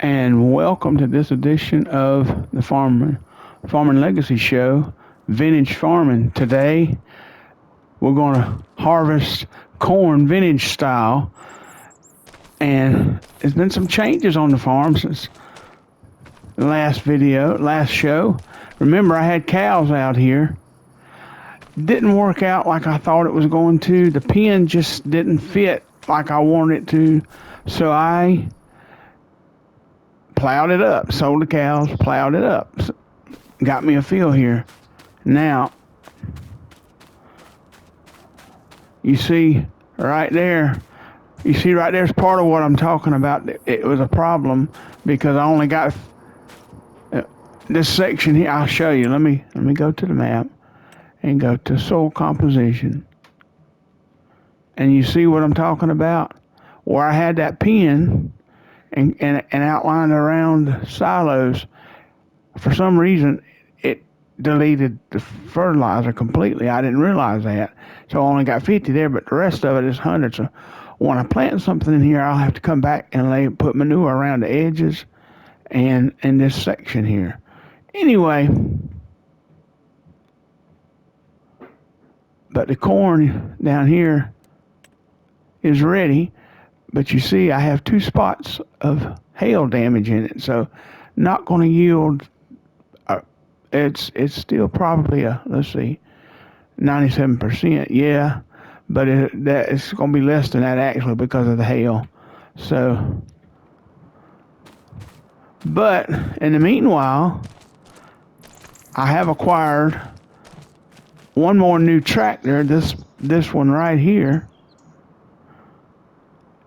and welcome to this edition of the Farming Legacy Show, Vintage Farming. Today, we're going to harvest corn vintage style, and there's been some changes on the farm since the last show. Remember, I had cows out here. Didn't work out like I thought it was going to. The pen just didn't fit like I wanted it to, so I plowed it up, sold the cows, plowed it up. Got me a field here. Now, you see right there's part of what I'm talking about. It was a problem because I only got this section here. I'll show you. Let me go to the map and go to soil composition. And you see what I'm talking about? Where I had that pen and outlined around silos, for some reason it deleted the fertilizer completely. I didn't realize that. So I only got 50 there, but the rest of it is 100. So when I plant something in here, I'll have to come back and put manure around the edges and in this section here. Anyway, but the corn down here is ready. But you see, I have 2 spots of hail damage in it, so not going to yield. It's still probably let's see, 97%. Yeah, but it's going to be less than that actually because of the hail. So, but in the meanwhile, I have acquired one more new tractor. This one right here.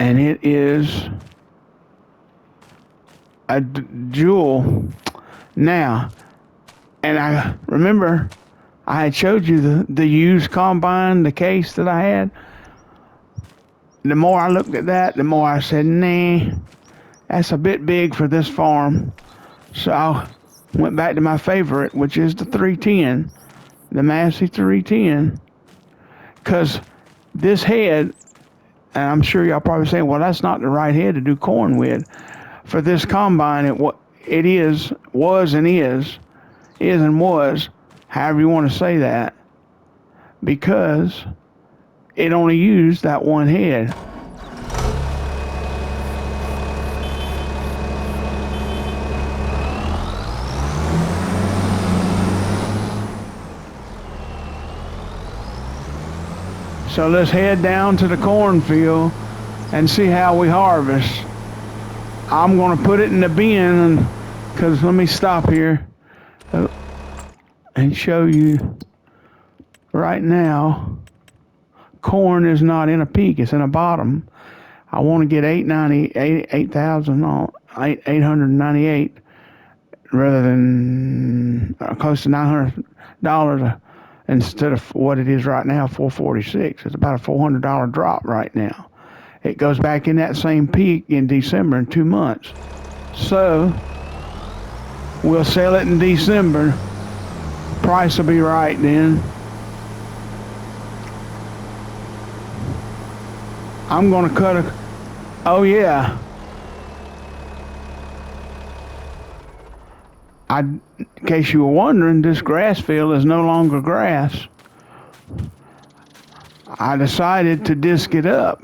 And it is a Joule. Now, and I remember I had showed you the used combine, the case that I had. The more I looked at that, the more I said, nah, that's a bit big for this farm. So I went back to my favorite, which is the 310, the Massey 310. Because this head, and I'm sure y'all probably saying, well, that's not the right head to do corn with. For this combine, it is, however you want to say that, because it only used that one head. So let's head down to the cornfield and see how we harvest. I'm going to put it in the bin, because let me stop here and show you right now. Corn is not in a peak, it's in a bottom. I want to get 898 rather than close to $900 instead of what it is right now, $446. It's about a $400 drop right now. It goes back in that same peak in December in 2 months. So we'll sell it in December. Price will be right then. I'm going to cut oh yeah. In case you were wondering, this grass field is no longer grass. I decided to disc it up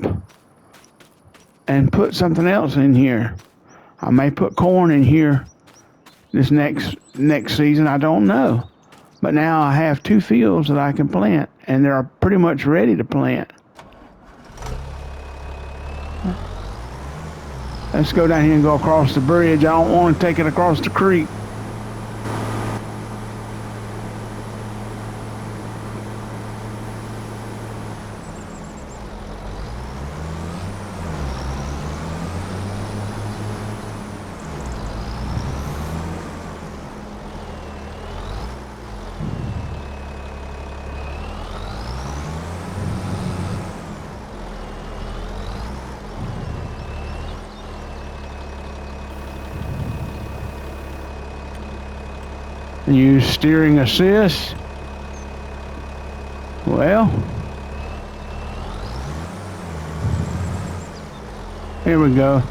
and put something else in here. I may put corn in here this next season, I don't know. But now I have 2 fields that I can plant, and they're pretty much ready to plant. Let's go down here and go across the bridge. I don't want to take it across the creek. Use steering assist. Well, here we go.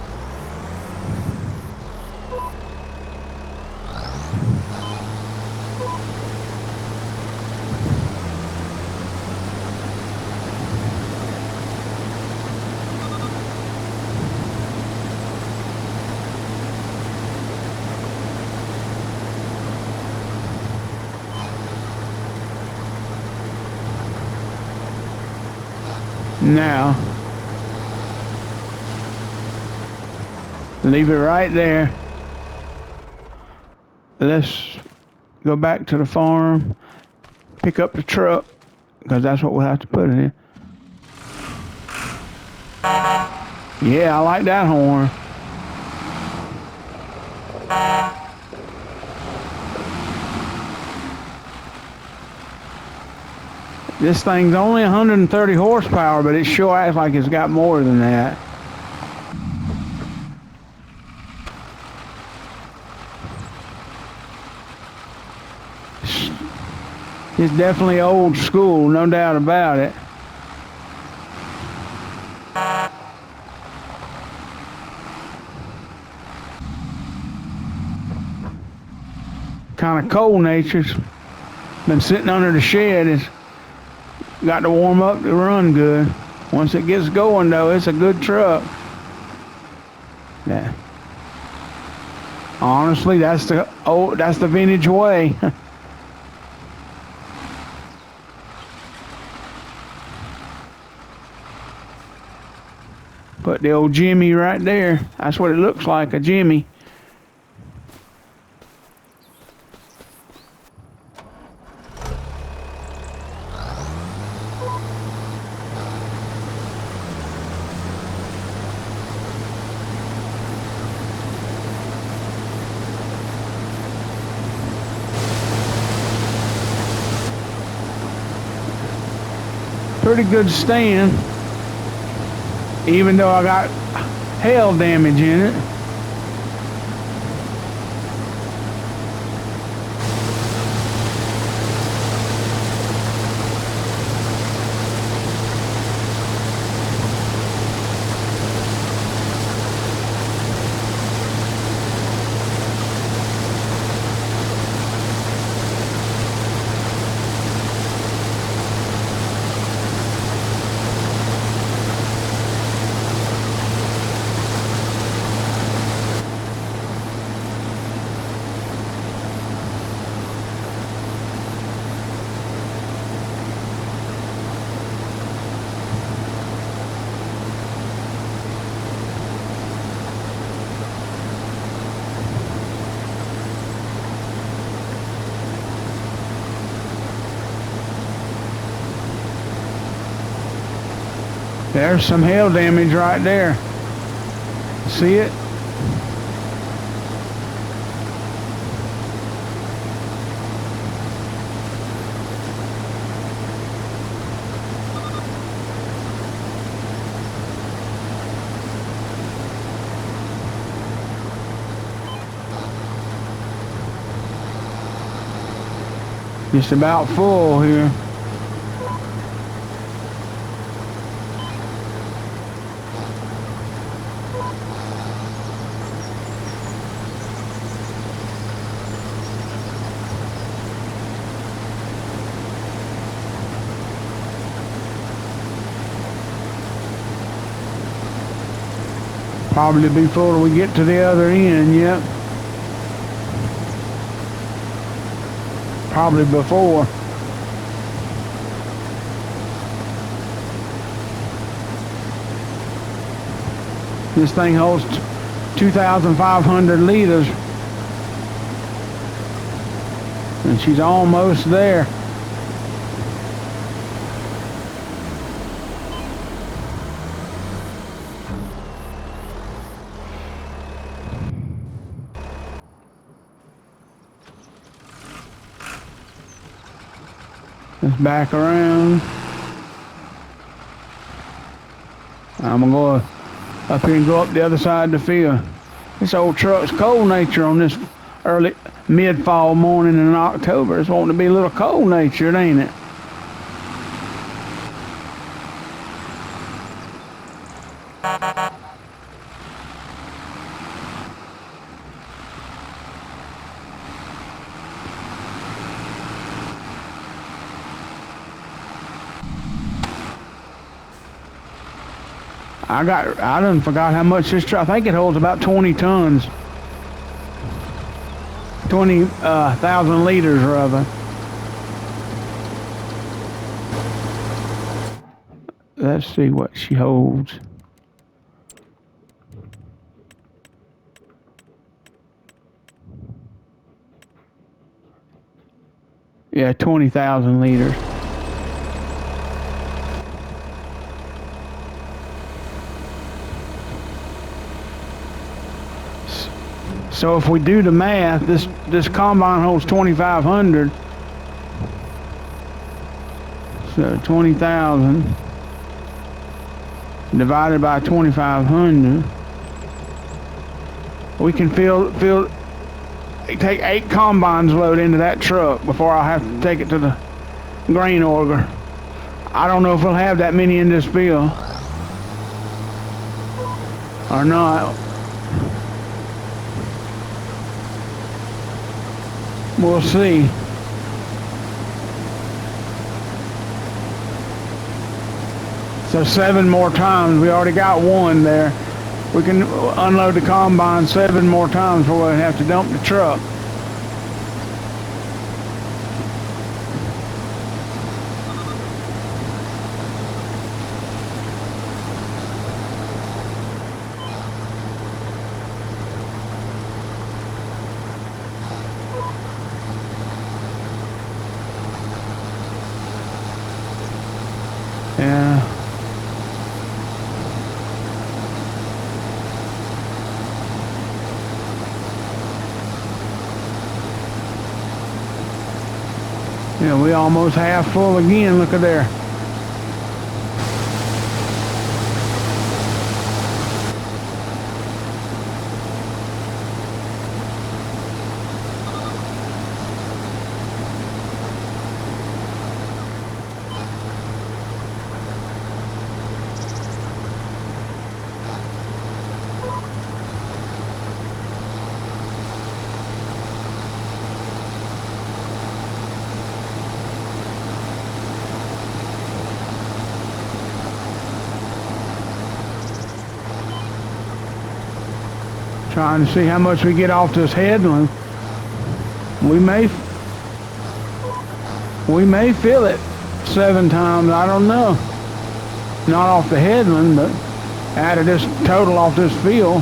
Now, leave it right there. Let's go back to the farm, pick up the truck, because that's what we'll have to put it in. Yeah, I like that horn. This thing's only 130 horsepower, but it sure acts like it's got more than that. It's definitely old school, no doubt about it. Kind of cold natured. Been sitting under the shed. It's got to warm up to run good. Once it gets going, though, it's a good truck. Yeah. Honestly, that's the vintage way. Put the old Jimmy right there. That's what it looks like, a Jimmy. Pretty good stand, even though I got hail damage in it. There's some hail damage right there. See it? Just about full here. Probably before we get to the other end, yep. Probably before. This thing holds 2,500 liters. And she's almost there. Let's back around. I'm gonna go up here and go up the other side of the field. This old truck's cold nature on this early mid-fall morning in October. It's wanting to be a little cold natured, ain't it? I done forgot how much this truck, I think it holds about 20 tons. 20,000 liters rather. let's see what she holds. Yeah, 20,000 liters. So if we do the math, this combine holds 2,500. So 20,000 divided by 2,500. We can take 8 combines load into that truck before I have to take it to the grain auger. I don't know if we'll have that many in this field or not. We'll see. So 7 more times. We already got 1 there. We can unload the combine 7 more times before we have to dump the truck. Yeah. Yeah, we almost half full again. Look at there. Trying to see how much we get off this headland. We may fill it 7 times. I don't know. Not off the headland, but out of this total off this field.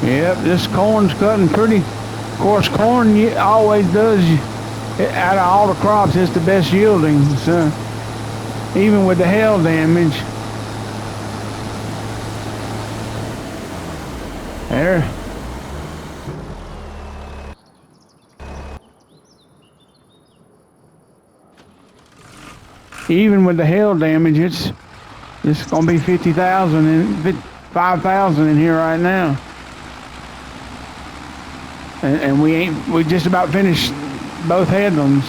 Yep, this corn's cutting pretty. Of course, corn always does, out of all the crops, it's the best yielding. So, even with the hail damage. There. Even with the hail damage, it's gonna be 50,000 and 5,000 in here right now. And we just about finished both headlands.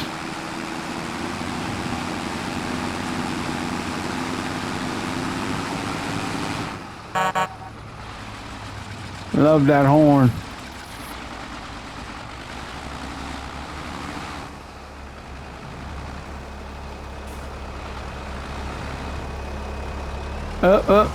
Love that horn. Up.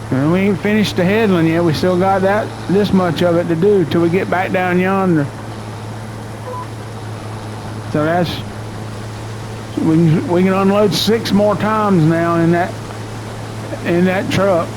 And we ain't finished the headland yet. We still got this much of it to do till we get back down yonder. So We can unload 6 more times now in that truck.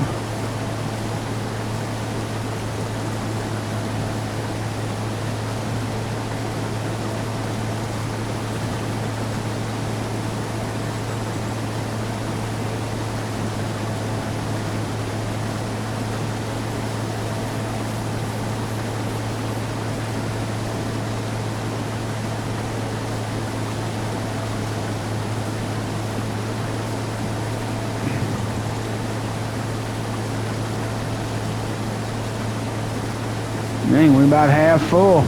Dang, we're about half full.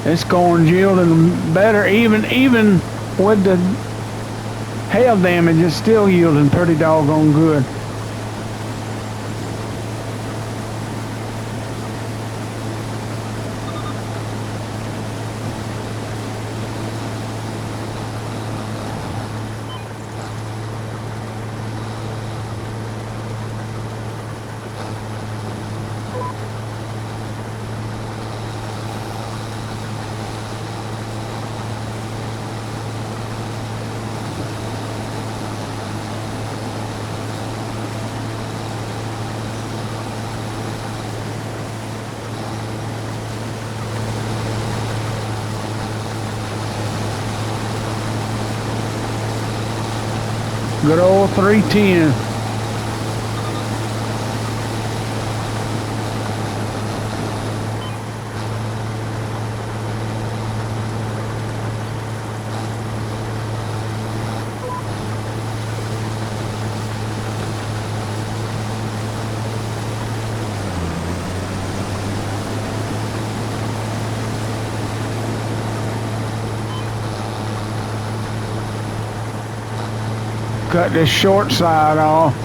This corn's yielding better, even with the hail damage, it's still yielding pretty doggone good. Good old 310. Cut this short side off.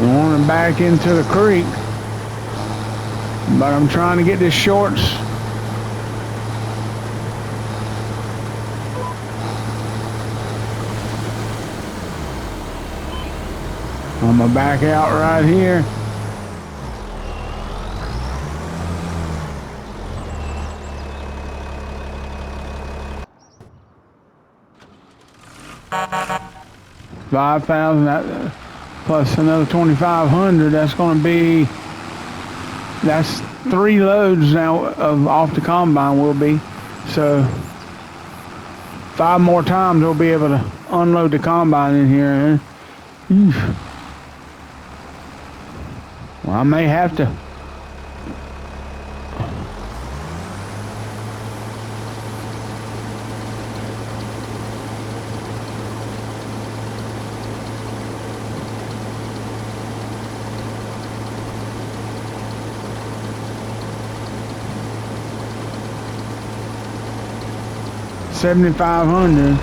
We want to back into the creek, but I'm trying to get this shorts. I'm gonna back out right here. $5,000 plus another 2,500. That's going to be, that's 3 loads now of off the combine will be. So 5 more times we'll be able to unload the combine in here. Well, I may have to. $7,500.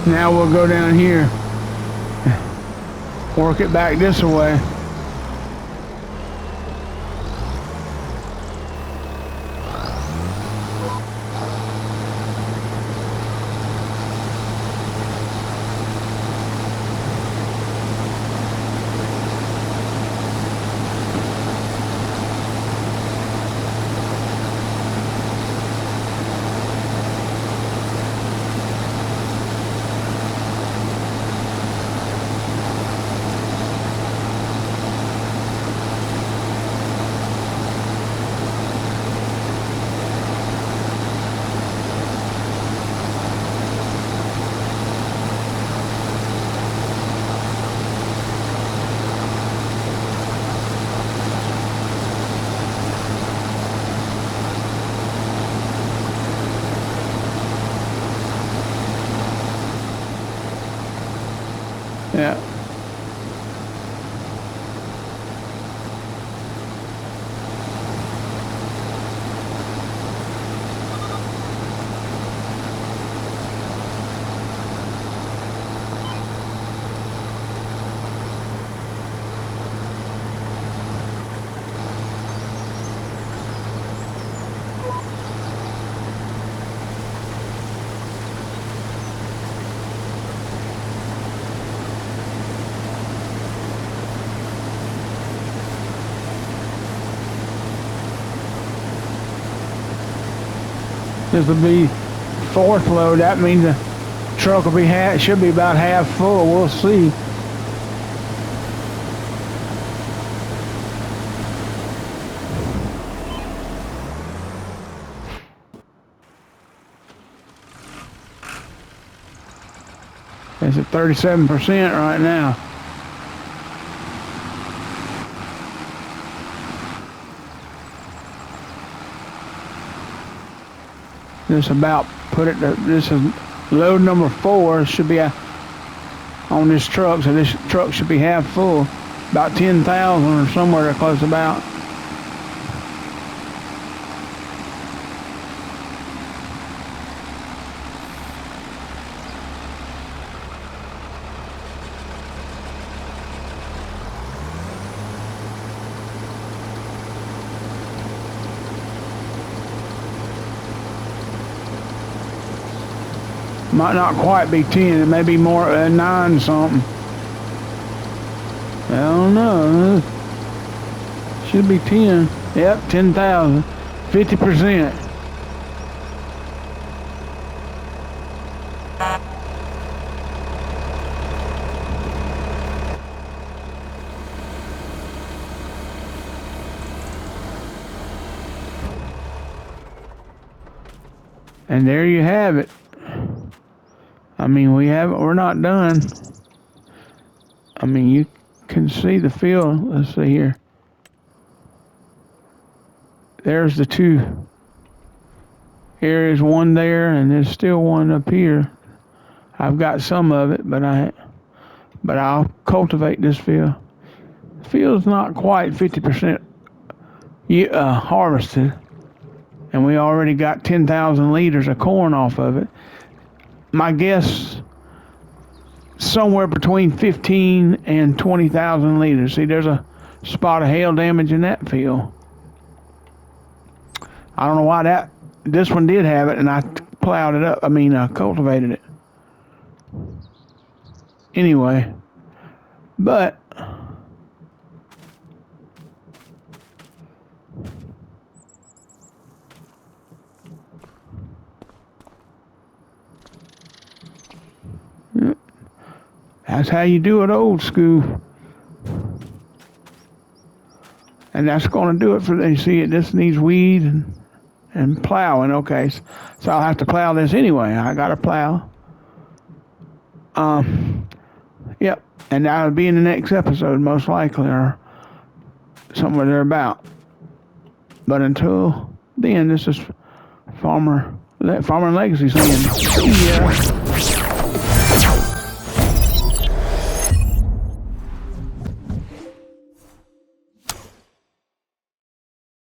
Now we'll go down here, work it back this way. Yeah. This will be fourth load. That means the truck will be should be about half full. We'll see. It's at 37% right now. This about put it. This is load number 4. Should be on this truck, so this truck should be half full, about 10,000 or somewhere there close about. Might not quite be 10, it may be more 9 something. I don't know. Should be 10. Yep, 10,000. 50%. And there you have it. I mean, we're not done. I mean, you can see the field. Let's see here. There's the 2 areas, one there, and there's still one up here. I've got some of it, but I'll cultivate this field. The field's not quite 50% harvested, and we already got 10,000 liters of corn off of it. My guess, somewhere between 15 and 20,000 liters. See, there's a spot of hail damage in that field. I don't know why this one did have it, and I plowed it up. I mean, cultivated it. Anyway, but that's how you do it old school. And that's going to do it for, you see it, this needs weed and plowing. Okay, so I'll have to plow this anyway. I got to plow. Yep, and that'll be in the next episode most likely, or somewhere thereabout. But until then, this is Farmer and Legacy saying, see ya.